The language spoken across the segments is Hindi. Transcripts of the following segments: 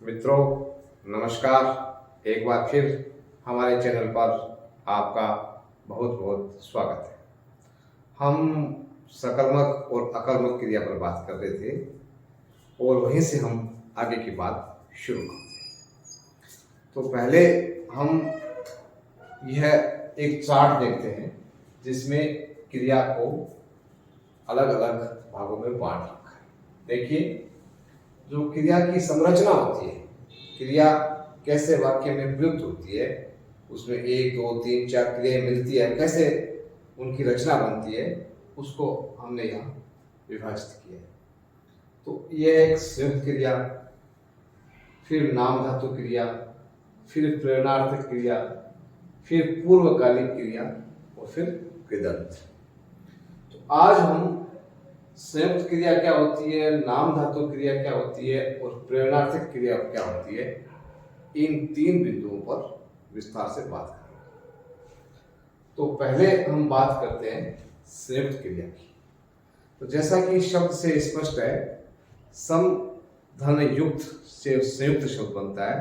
मित्रों, नमस्कार। एक बार फिर हमारे चैनल पर आपका बहुत बहुत स्वागत है। हम सकर्मक और अकर्मक क्रिया पर बात कर रहे थे और वहीं से हम आगे की बात शुरू करते हैं। तो पहले हम यह एक चार्ट देखते हैं जिसमें क्रिया को अलग अलग भागों में बांट रखा है। देखिए, जो क्रिया की संरचना होती है, क्रिया कैसे वाक्य में प्रयुक्त होती है, उसमें 1, 2, 3, 4 क्रियाएं मिलती है, कैसे उनकी रचना बनती है, उसको हमने यहाँ विभाजित किया है। तो यह एक संयुक्त क्रिया, फिर नाम धातु क्रिया, फिर प्रेरणार्थक क्रिया, फिर पूर्वकालिक क्रिया और फिर कृदंत। तो आज हम संयुक्त क्रिया क्या होती है, नाम धातु क्रिया क्या होती है और प्रेरणार्थक क्रिया क्या होती है, इन 3 बिंदुओं पर विस्तार से बात करेंगे। तो पहले हम बात करते हैं संयुक्त क्रिया की। तो जैसा कि शब्द से स्पष्ट है, सम धन युक्त से संयुक्त शब्द बनता है,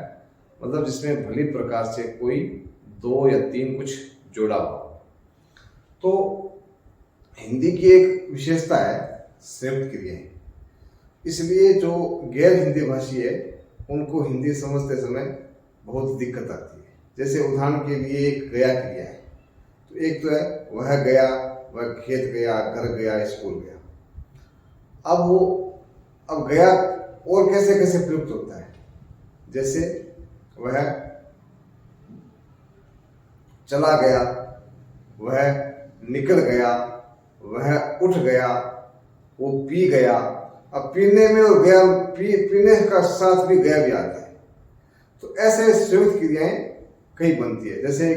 मतलब जिसमें भली प्रकार से कोई 2 या 3 कुछ जोड़ा हुआ। तो हिंदी की एक विशेषता है संयुक्त क्रियाएं, इसलिए जो गैर हिंदी भाषी है उनको हिंदी समझते समय बहुत दिक्कत आती है। जैसे उदाहरण के लिए एक गया क्रिया है, तो एक तो है वह गया, वह खेत गया, घर गया, स्कूल गया। अब गया और कैसे कैसे प्रयुक्त होता है, जैसे वह चला गया, वह निकल गया, वह उठ गया, वो पी गया। अब पीने में और गया, पीने का साथ भी गया भी आता है। तो ऐसे संयुक्त क्रियाएं कई बनती है। जैसे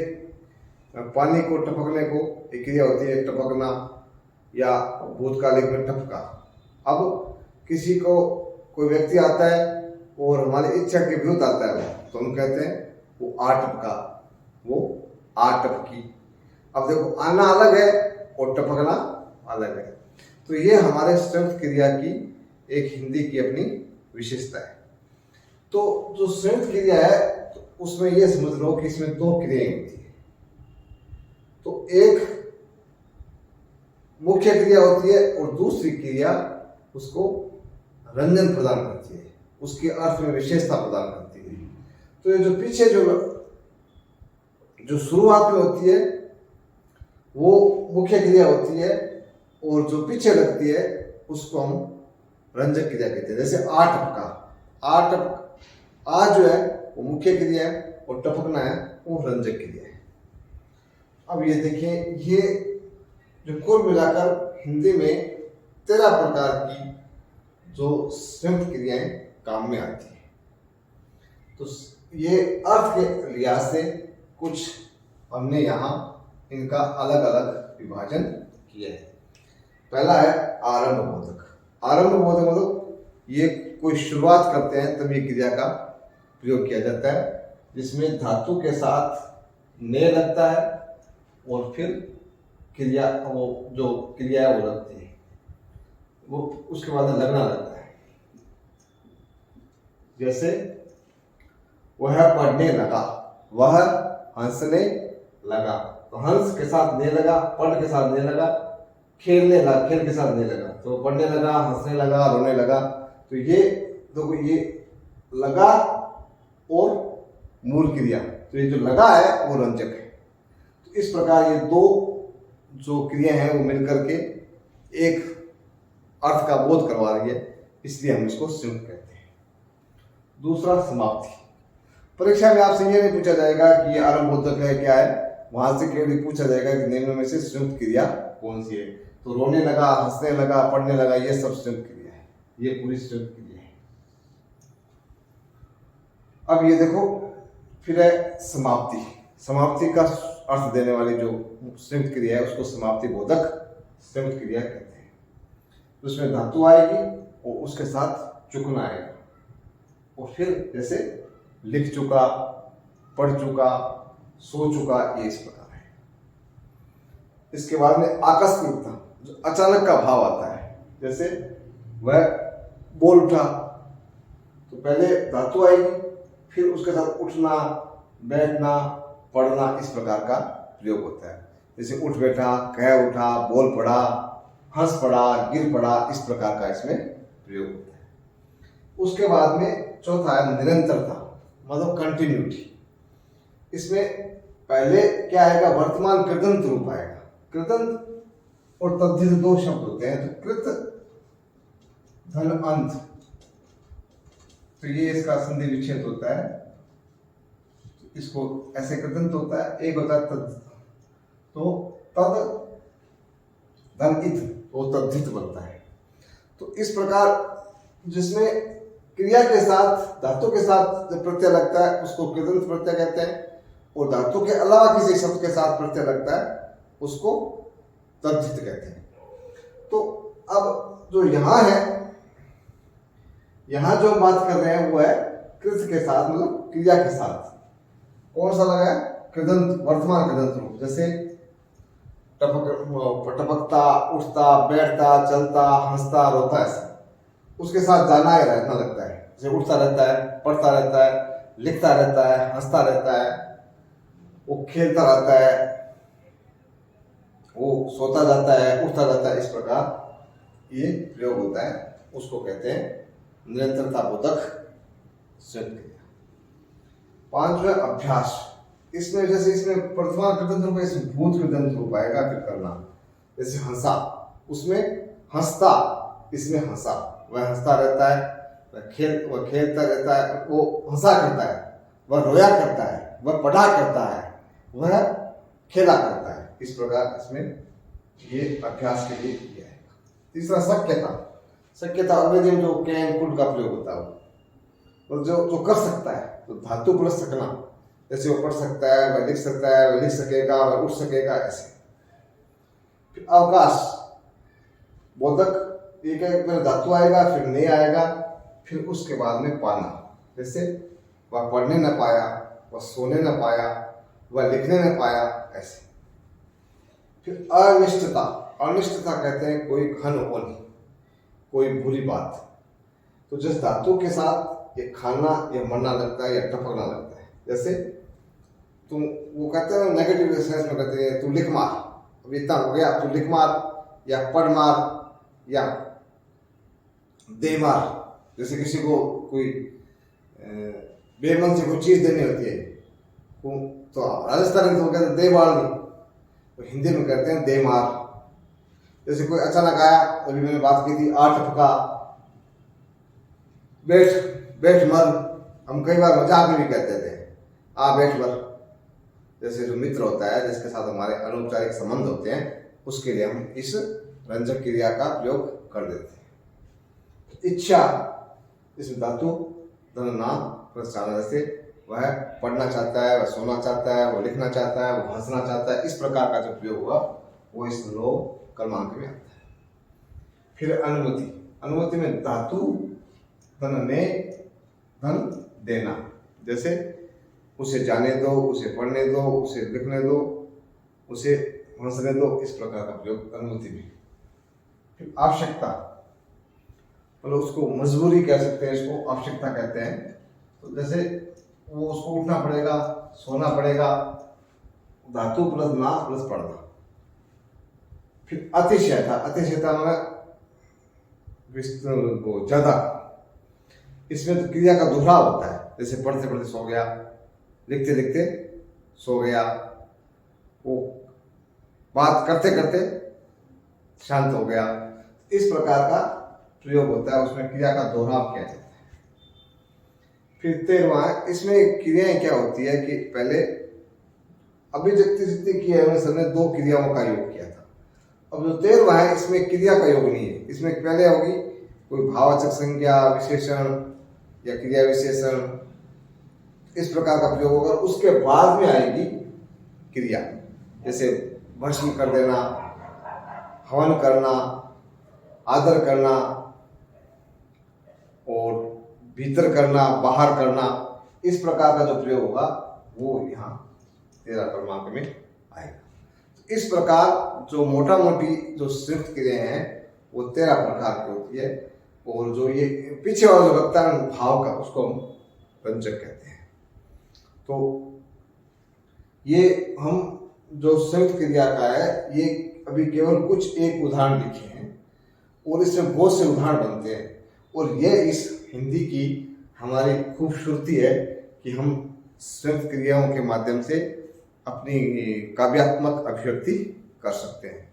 पानी को टपकने को एक क्रिया होती है टपकना, या भूतकालिक में टपका। अब किसी को कोई व्यक्ति आता है और हमारी इच्छा के विरुद्ध आता है, तो हम कहते हैं वो आ टपका, वो आ टपकी। अब देखो, आना अलग है और टपकना अलग है। तो ये हमारे संयुक्त क्रिया की एक हिंदी की अपनी विशेषता है। तो जो संयुक्त क्रिया है, तो उसमें ये समझ लो कि इसमें 2 क्रियाएं होती है। तो एक मुख्य क्रिया होती है और दूसरी क्रिया उसको रंजन प्रदान करती है, उसके अर्थ में विशेषता प्रदान करती है। तो ये जो पीछे जो शुरुआत में होती है वो मुख्य क्रिया होती है, और जो पीछे लगती है उसको हम रंजक क्रिया कहते हैं। जैसे आ टपका, आ जो है वो मुख्य क्रिया है और टपकना है वो रंजक क्रिया है। अब ये देखिए, ये जो कुल मिलाकर हिंदी में 13 प्रकार की जो संयुक्त क्रियाएं काम में आती है। तो ये अर्थ के लिहाज से कुछ हमने यहाँ इनका अलग अलग विभाजन किया है। पहला है आरंभ बोधक। आरंभ बोधक मतलब ये कोई शुरुआत करते हैं तब ये क्रिया का प्रयोग किया जाता है, जिसमें धातु के साथ ने लगता है और फिर क्रिया, वो जो क्रिया है वो लगती है, वो उसके बाद लगना लगता है। जैसे वह पढ़ने लगा, वह हंसने लगा, तो हंस के साथ ने लगा, पढ़ के साथ ने लगा, खेलने लगा, खेल के साथ ने लगा, तो पढ़ने लगा, हंसने लगा, रोने लगा। तो ये देखो, ये लगा और मूल क्रिया, तो ये जो लगा है वो रंजक है। तो इस प्रकार ये 2 जो क्रिया हैं वो मिलकर के एक अर्थ का बोध करवा रही है, इसलिए हम इसको संयुक्त कहते हैं। दूसरा समाप्ति। परीक्षा में आपसे ये नहीं पूछा जाएगा कि आरंभ बोधक है क्या है, वहां से केवल पूछा जाएगा कि निम्न में से संयुक्त क्रिया कौन सी है। तो रोने लगा, हंसने लगा, पढ़ने लगा, ये सब संयुक्त क्रिया है, ये पूरी संयुक्त क्रिया है। अब ये देखो, फिर है समाप्ति। समाप्ति का अर्थ देने वाली जो संयुक्त क्रिया है उसको समाप्ति बोधक संयुक्त क्रिया कहते हैं। उसमें धातु आएगी और उसके साथ चुकना आएगा, और फिर जैसे लिख चुका, पढ़ चुका, सो चुका, ये इस प्रकार है। इसके बाद में आकस्मिकता, जो अचानक का भाव आता है। जैसे वह बोल उठा, तो पहले धातु आएगी फिर उसके साथ उठना, बैठना, पढ़ना, इस प्रकार का प्रयोग होता है। जैसे उठ बैठा, कह उठा, बोल पड़ा, हंस पड़ा, गिर पड़ा, इस प्रकार का इसमें प्रयोग होता है। उसके बाद में चौथा है निरंतरता, मतलब कंटिन्यूटी। इसमें पहले क्या आएगा, वर्तमान कृदंत रूप आएगा। कृदंत और तद्धित दो शब्द होते हैं। तो कृत धन अंत, तो ये इसका संधि विच्छेद होता है, इसको ऐसे कृदंत होता है। एक होता है तद, तो तद धन इत, वो तद्धित बनता है। तो इस प्रकार जिसमें क्रिया के साथ, धातु के साथ जब प्रत्यय लगता है उसको कृदंत प्रत्यय कहते हैं, और धातु के अलावा किसी शब्द के साथ प्रत्यय लगता है उसको तद्धित कहते हैं। तो अब जो यहाँ है, यहाँ जो हम बात कर रहे हैं वो है कृत के साथ, मतलब क्रिया के साथ। कौन सा लगा है, कृदंत, वर्तमान कृदंत रूप। जैसे टपकता, उठता, बैठता, चलता, हंसता, रोता, ऐसा उसके साथ जाना ही रहना लगता है। जैसे उठता रहता है, पढ़ता रहता है, लिखता रहता है, हंसता रहता है, वो खेलता रहता है, वो सोता जाता है, उठता जाता है, इस प्रकार ये प्रयोग होता है। उसको कहते हैं निरंतरता बोधक संयुक्त क्रिया। पांचवा अभ्यास। इसमें जैसे इसमें वर्तमान कृदंत रूप है, इसमें भूत कृदंत रूप आएगा फिर करना। जैसे हंसा, उसमें हंसता, इसमें हंसा, वह हंसता रहता है, वह खेलता रहता है, वो हंसा करता है, वह रोया करता है, वह पढ़ा करता है, वह खेला करता है। इस प्रकार इसमें ये अभ्यास के लिए किया है। तीसरा शक्यता। शक्यता अंग्रेजी में जो कैन, कुड का प्रयोग होता है, और जो कर सकता है, तो धातु प्लस सकना। जैसे वो पढ़ सकता है, वह लिख सकता है, वह लिख सकेगा, वह उठ सकेगा, ऐसे। फिर अवकाश बोधक, एक एक धातु आएगा, फिर ने आएगा, फिर उसके बाद में पाना। जैसे वह पढ़ने न पाया, वह सोने न पाया, वह लिखने न पाया, ऐसे। फिर अनिष्टता। अनिष्टता कहते हैं कोई घन होनी, कोई बुरी बात। तो जिस धातु के साथ ये खाना या मरना लगता है या टपकना लगता है, जैसे तुम, वो कहते हैं नेगेटिव सेंस में कहते हैं, तू लिख मार, अब इतना हो गया, तू लिख मार, या पढ़ मार, या दे मार। जैसे किसी को कोई बेमन से कोई चीज देनी होती है, तो राजस्थानी तो कहते हैं दे मारनी, तो हिंदी में कहते हैं दे मार। जैसे कोई अचानक आया, अभी मैंने बात की थी, आ टपका, बैठ बैठ मर, हम कई बार मजाक में भी कहते थे आ बैठ मर। जैसे जो मित्र होता है, जिसके साथ हमारे अनौपचारिक संबंध होते हैं, उसके लिए हम इस रंजक क्रिया का प्रयोग कर देते हैं। इच्छा, इसमें धातु धन नाम प्लस चाना, जैसे वह पढ़ना चाहता है, वह सोना चाहता है, वह लिखना चाहता है, वह हंसना चाहता है, इस प्रकार का जो प्रयोग होगा वो इस लोक कर्मांक में आता है। फिर अनुमति। अनुमति में धातु धन ने, धन देना। जैसे उसे जाने दो, उसे पढ़ने दो, उसे लिखने दो, उसे हंसने दो, इस प्रकार का प्रयोग अनुमति भी। फिर आवश्यकता, मतलब उसको मजबूरी कह सकते हैं, इसको आवश्यकता कहते हैं। तो जैसे वो उसको उठना पड़ेगा, सोना पड़ेगा, धातु प्लस ना प्लस पढ़ना। फिर अतिशयता। अतिशयता मतलब वो ज्यादा, इसमें तो क्रिया का दोहराव होता है। जैसे पढ़ते पढ़ते सो गया, लिखते लिखते सो गया, वो बात करते करते शांत हो गया, इस प्रकार का प्रयोग होता है। उसमें क्रिया का दोहराव किया जाता है। फिर 13वां, इसमें क्रियाएं क्या होती है कि पहले अभी जितनी की है सबने दो क्रियाओं का योग किया था। अब जो 13वां है, इसमें क्रिया का योग नहीं है। इसमें पहले होगी कोई भाववाचक संज्ञा, विशेषण या क्रिया विशेषण, इस प्रकार का प्रयोग होगा। उसके बाद में आएगी क्रिया, जैसे भस्म कर देना, हवन करना, आदर करना, और भीतर करना, बाहर करना, इस प्रकार का जो प्रयोग होगा वो यहाँ 13 क्रमांक में आएगा। तो इस प्रकार जो मोटा मोटी जो संयुक्त क्रियाएं हैं वो 13 प्रकार की होती है। और जो ये पीछे वाला जो लगता है भाव का, उसको हम रंजक कहते हैं। तो ये हम जो संयुक्त क्रिया का है, ये अभी केवल कुछ एक उदाहरण लिखे हैं और इसमें बहुत से उदाहरण बनते हैं। और ये इस हिंदी की हमारी खूबसूरती है कि हम संयुक्त क्रियाओं के माध्यम से अपनी काव्यात्मक अभिव्यक्ति कर सकते हैं।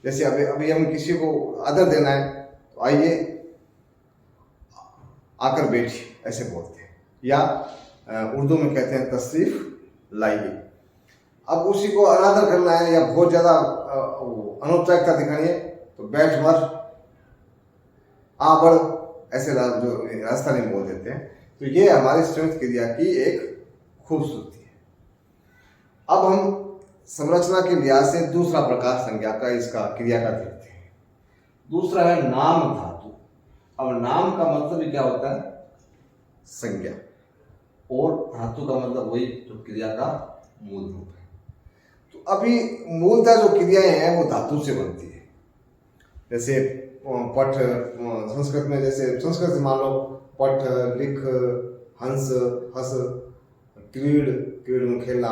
जैसे अभी हम किसी को आदर देना है तो आइए आकर बैठिए ऐसे बोलते हैं, या उर्दू में कहते हैं तशरीफ लाइए। अब उसी को अनादर करना है या बहुत ज़्यादा अनौपचारिकता दिखानी है तो बैठ मर, आ बढ़, ऐसे जो राजस्थानी में बोल देते हैं। तो ये हमारी संयुक्त क्रिया की एक खूबसूरती है। अब हम संरचना के लिहाज से दूसरा प्रकार संज्ञा का, इसका क्रिया का देखते हैं। दूसरा है नाम धातु। अब नाम का मतलब ही क्या होता है? संज्ञा। और धातु का मतलब वही जो क्रिया का मूल रूप है। तो अभी मूलतः जो क्रियाएं हैं वो धातु से बनती है। जैसे पठ, संस्कृत में, जैसे संस्कृत से मान लो पठ, लिख, हंस, हस, क्रीड, क्रीड में खेलना,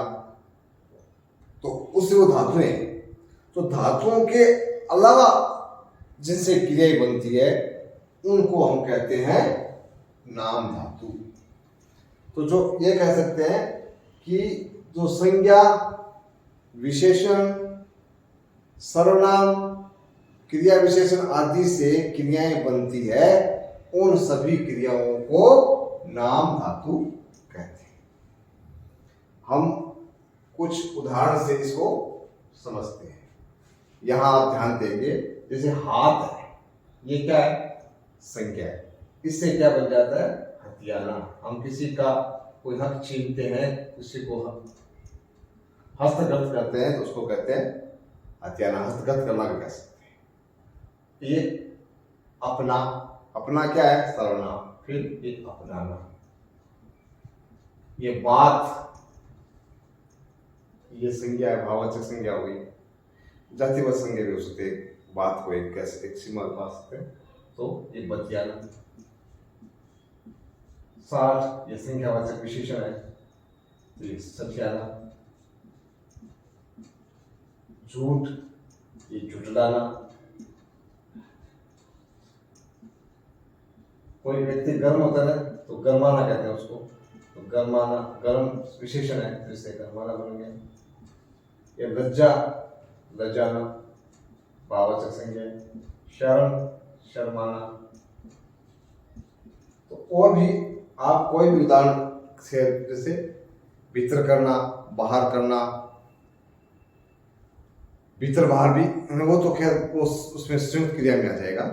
तो उससे वो धातुएं हैं। तो धातुओं के अलावा जिनसे क्रियाएं बनती है उनको हम कहते हैं नाम धातु। तो जो ये कह सकते हैं कि जो संज्ञा, विशेषण, सर्वनाम, क्रिया विशेषण आदि से क्रियाएं बनती है, उन सभी क्रियाओं को नाम धातु कहते हैं। हम कुछ उदाहरण से इसको समझते हैं। यहां आप ध्यान देंगे, जैसे हाथ है, ये क्या है? संज्ञा है। इससे क्या बन जाता है? हथियाना। हम किसी का कोई हक छीनते हैं, किसी को हस्तगत करते हैं तो उसको कहते हैं हथियाना। हस्तगत करना भी कह सकते हैं। ये अपना, अपना क्या है? सर्वनाम। फिर ये अपनाना। ये बात, ये संज्ञा है, भाववाचक संज्ञा हुई। जातिवाचक संज्ञा भी हो सकते हैं, बात को एक कैसे एक सीमा पा सकते हैं, तो ये बतियाना। साठ, ये संज्ञावाचक विशेषण है, तो ये सत्याना। झूठ, ये झुठलाना। कोई व्यक्ति गर्म होता है तो गर्माना कहते हैं उसको, तो गर्माना गर्म विशेषण है, तो इससे गर्माना बन गया। ये लज्जा, लज्जाना, भाववाचक संज्ञा है। शर्म, शर्माना। तो और भी आप कोई भी उदाहरण से, जैसे भीतर करना, बाहर करना, भीतर बाहर भी, वो तो खैर उसमें संयुक्त क्रिया में आ जाएगा।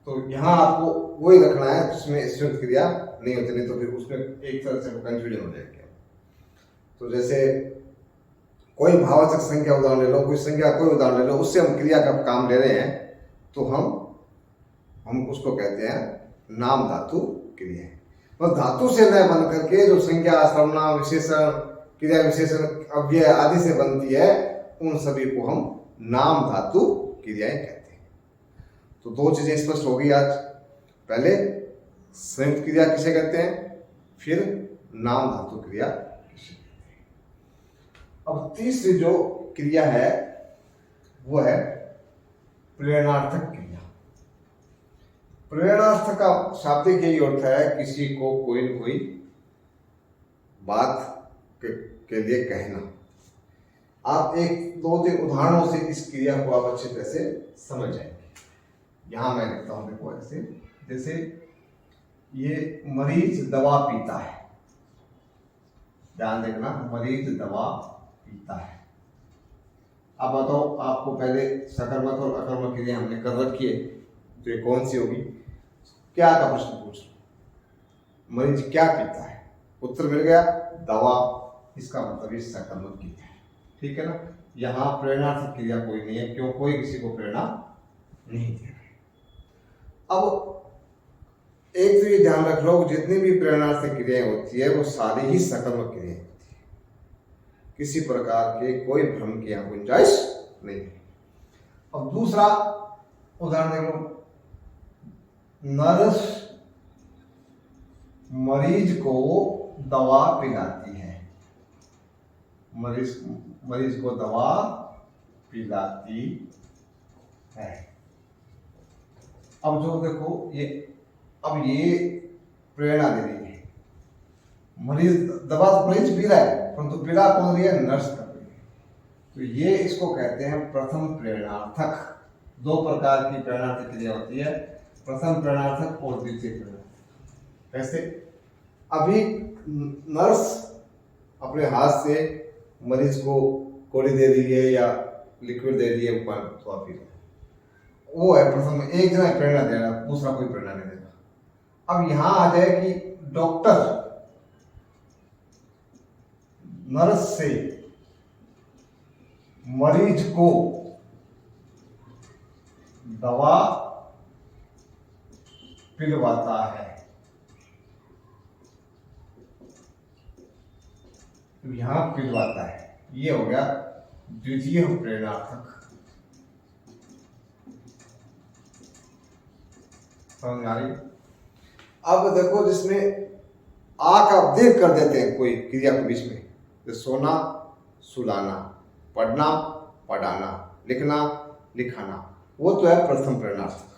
तो यहाँ आपको वही रखना है जिसमें संयुक्त क्रिया नहीं होती, नहीं तो फिर उसमें एक तरह से कंफ्यूजन हो जाएगा। तो जैसे कोई भाववाचक संख्या उदाहरण ले लो, कोई संख्या कोई उदाहरण ले लो, उससे हम क्रिया का काम ले रहे हैं, तो हम उसको कहते हैं नाम धातु क्रिया। तो धातु से न बन करके जो संज्ञा, सर्वनाम, विशेषण, क्रिया विशेषण, अव्यय आदि से बनती है, उन सभी को हम नाम धातु क्रियाएं कहते हैं। तो दो चीजें स्पष्ट होगी आज। पहले संयुक्त क्रिया किसे कहते हैं, फिर नाम धातु क्रिया किसे कहते हैं। अब तीसरी जो क्रिया है वो है प्रेरणार्थक क्रिया। प्रेरणार्थ का शाब्दिक यही अर्थ है किसी को कोई न कोई बात के लिए कहना। आप एक दो तीन उदाहरणों से इस क्रिया को आप अच्छी तरह से समझ जाएंगे। यहां मैं लिखता हूं, देखो ऐसे, जैसे ये मरीज दवा पीता है, ध्यान देखना, मरीज दवा पीता है। अब बताओ, आपको पहले सकर्मक और अकर्मक क्रिया हमने कर रखी है, तो ये कौन सी होगी? क्या का प्रश्न पूछ लो, मरीज क्या पीता है, उत्तर मिल गया दवा। इसका मतलब ये सकर्मक क्रिया है, ठीक है ना। यहाँ प्रेरणार्थक क्रिया कोई नहीं है, क्यों? कोई किसी को प्रेरणा नहीं दे रहा। अब एक तो ये ध्यान रख लो, जितनी भी प्रेरणार्थक क्रियाएं होती है वो सारी ही सकर्मक क्रियाएं होती है। किसी प्रकार के कोई भ्रम की यहाँ गुंजाइश नहीं है। अब दूसरा उदाहरण देख लो, नर्स मरीज को दवा पिलाती है। मरीज मरीज को दवा पिलाती है। अब जो देखो ये, अब ये प्रेरणा दे रही है। मरीज दवा तो मरीज पी रहा है, परंतु पीड़ा कौन रही है? नर्स कर रही है। तो ये इसको कहते हैं प्रथम प्रेरणार्थक। दो प्रकार की प्रेरणार्थक क्रिया होती है, प्रथम प्रेरणार्थक और द्वितीय प्रेरणार्थक। कैसे? अभी नर्स अपने हाथ से मरीज को गोली दे रही है या लिक्विड दे रही है, तो आप पी लो, वो है प्रथम। एक जना प्रेरणा दे रहा है, दूसरा कोई प्रेरणा नहीं देगा। अब यहां आ जाए कि डॉक्टर नर्स से मरीज को दवा पिलवाता है। तो यहां पिलवाता है, ये हो गया द्वितीय प्रेरणार्थक। समझ आ रही? अब देखो, जिसमें आ का देख कर देते हैं कोई क्रिया के बीच में, तो सोना सुलाना, पढ़ना पढ़ाना, लिखना लिखाना, वो तो है प्रथम प्रेरणार्थक।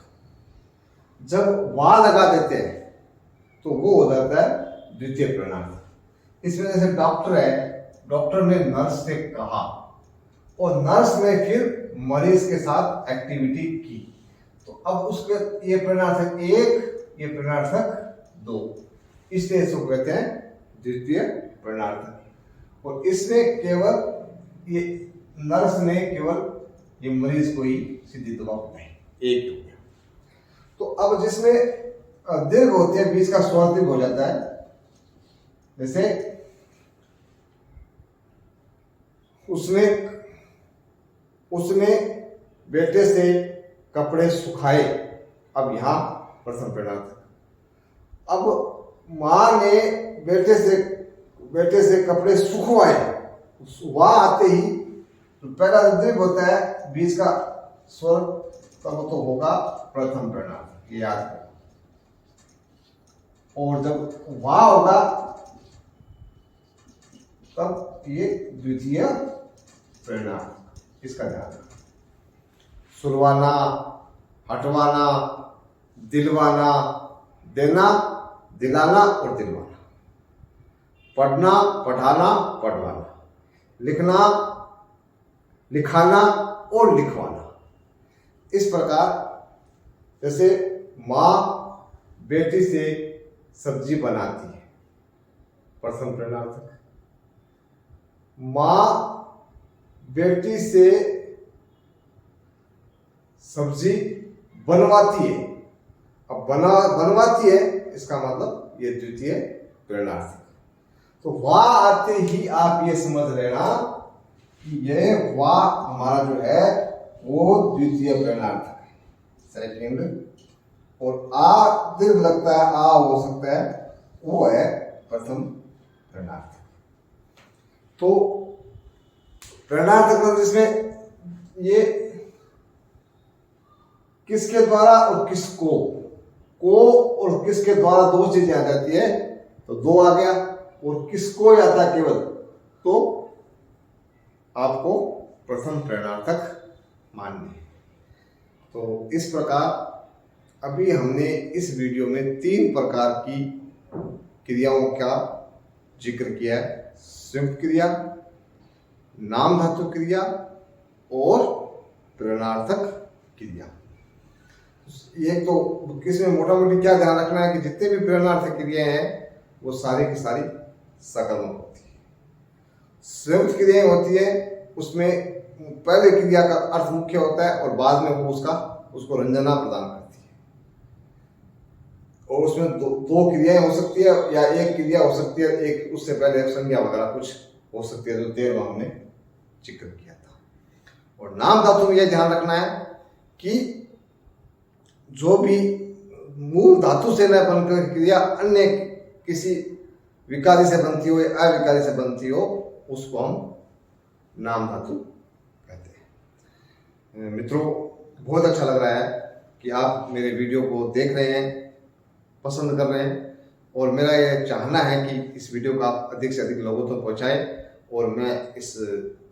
जब वा लगा देते हैं तो वो हो जाता है द्वितीय प्रेरणार्थक। इसमें जैसे डॉक्टर है, डॉक्टर ने नर्स से कहा और नर्स ने फिर मरीज के साथ एक्टिविटी की, तो अब उसके ये प्रेरणार्थक एक, ये प्रेरणार्थक दो, इसलिए इसको कहते हैं द्वितीय प्रेरणार्थक। और इसमें केवल ये नर्स ने केवल ये मरीज को ही सीधी दवा पिलाई, एक हो गया। तो अब जिसमें दीर्घ होती है, बीच का स्वर दीर्घ हो जाता है। जैसे उसने बेटे से कपड़े सुखाए, अब यहां प्रथम प्रेरणार्थक। अब मां ने बेटे से कपड़े सुखवाए, वहां आते ही तो पहला दीर्घ होता है, बीच का स्वर तब तो होगा प्रथम प्रेरणार्थक, याद करो। और जब वहां होगा तब ये द्वितीय प्रेरणार्थक, इसका ध्यान रखना। सुलवाना, हटवाना, दिलवाना, देना, दिलाना और दिलवाना, पढ़ना, पढ़ाना, पढ़वाना, लिखना, लिखाना और लिखवाना। इस प्रकार जैसे माँ बेटी से सब्जी बनाती है, प्रथम प्रेरणार्थक। माँ बेटी से सब्जी बनवाती है, अब बनवाती है, इसका मतलब ये द्वितीय प्रेरणार्थक। तो वाह आते ही आप ये समझ लेना कि ये वाह हमारा जो है वो द्वितीय प्रेरणार्थक है, सेकंड। और आ दीर्घ लगता है, आ हो सकता है, वो है प्रथम प्रेरणार्थक। तो प्रेरणार्थक मतलब जिसमें ये किसके द्वारा और किसको, को और किसके द्वारा दो चीजें आ जाती है, तो दो आ गया। और किसको आता है केवल, तो आपको प्रथम प्रेरणार्थक माननी है। तो इस प्रकार अभी हमने इस वीडियो में 3 प्रकार की क्रियाओं का जिक्र किया है, संयुक्त क्रिया, नाम धातु क्रिया और प्रेरणार्थक क्रिया। ये तो किसमें मोटा मोटी क्या ध्यान रखना है कि जितने भी प्रेरणार्थक क्रियाएं हैं वो सारी की सारी सकर्मक होती है। संयुक्त क्रियाएं होती है, उसमें पहले क्रिया का अर्थ मुख्य होता है और बाद में वो उसको रंजना प्रदान करती है। और उसमें दो क्रियाएं हो सकती है या एक क्रिया हो सकती है, एक उससे पहले संज्ञा वगैरह कुछ हो सकती है, जो 13वां हमने जिक्र किया था। और नाम धातु में यह ध्यान रखना है कि जो भी मूल धातु से न बनकर क्रिया अन्य किसी विकारी से बनती हो या अविकारी से बनती हो, उसको हम नाम धातु कहते हैं। मित्रों, बहुत अच्छा लग रहा है कि आप मेरे वीडियो को देख रहे हैं, पसंद कर रहे हैं, और मेरा यह चाहना है कि इस वीडियो को आप अधिक से अधिक लोगों तक पहुंचाएं और मैं इस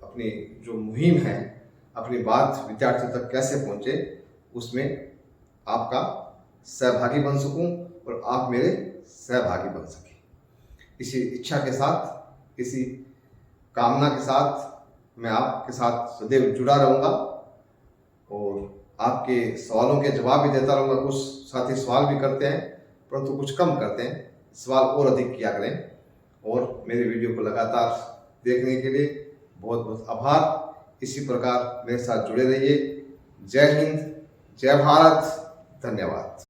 अपनी जो मुहिम है, अपनी बात विद्यार्थियों तक कैसे पहुँचे, उसमें आपका सहभागी बन सकूं और आप मेरे सहभागी बन सकें। इसी इच्छा के साथ, इसी कामना के साथ मैं आपके साथ सदैव जुड़ा रहूँगा और आपके सवालों के जवाब भी देता रहूँगा। कुछ साथी सवाल भी करते हैं, परंतु कुछ कम करते हैं, सवाल और अधिक किया करें। और मेरे वीडियो को लगातार देखने के लिए बहुत बहुत आभार। इसी प्रकार मेरे साथ जुड़े रहिए। जय हिंद, जय भारत, धन्यवाद।